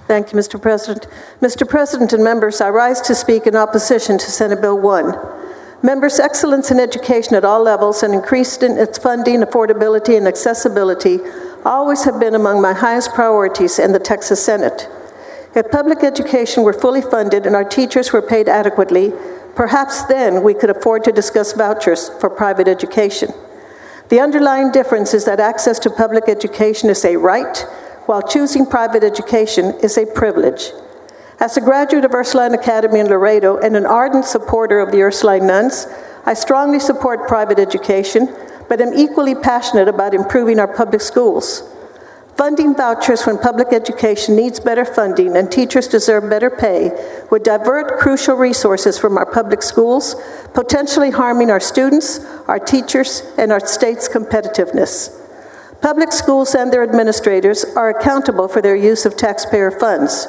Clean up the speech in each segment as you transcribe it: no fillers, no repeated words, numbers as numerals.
Thank you, Mr. President. Mr. President and members, I rise to speak in opposition to Senate Bill 1. Members, excellence in education at all levels and increased in its funding, affordability, and accessibility always have been among my highest priorities in the Texas Senate. If public education were fully funded and our teachers were paid adequately, perhaps then we could afford to discuss vouchers for private education. The underlying difference is that access to public education is a right, while choosing private education is a privilege. As a graduate of Ursuline Academy in Laredo and an ardent supporter of the Ursuline nuns, I strongly support private education, but am equally passionate about improving our public schools. Funding vouchers when public education needs better funding and teachers deserve better pay would divert crucial resources from our public schools, potentially harming our students, our teachers, and our state's competitiveness. Public schools and their administrators are accountable for their use of taxpayer funds.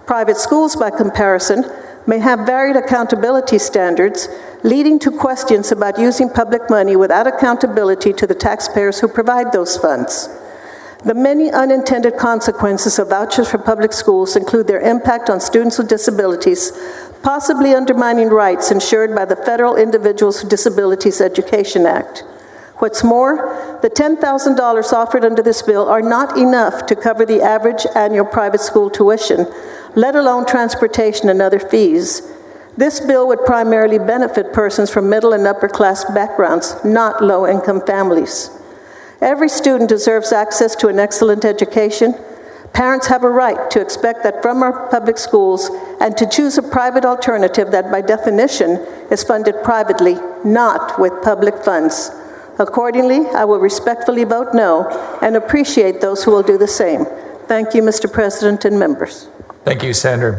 Private schools, by comparison, may have varied accountability standards, leading to questions about using public money without accountability to the taxpayers who provide those funds. The many unintended consequences of vouchers for public schools include their impact on students with disabilities, possibly undermining rights ensured by the Federal Individuals with Disabilities Education Act. What's more, the $10,000 offered under this bill are not enough to cover the average annual private school tuition, let alone transportation and other fees. This bill would primarily benefit persons from middle and upper class backgrounds, not low-income families. Every student deserves access to an excellent education. Parents have a right to expect that from our public schools and to choose a private alternative that by definition is funded privately, not with public funds. Accordingly, I will respectfully vote no and appreciate those who will do the same. Thank you, Mr. President and members. Thank you, Senator.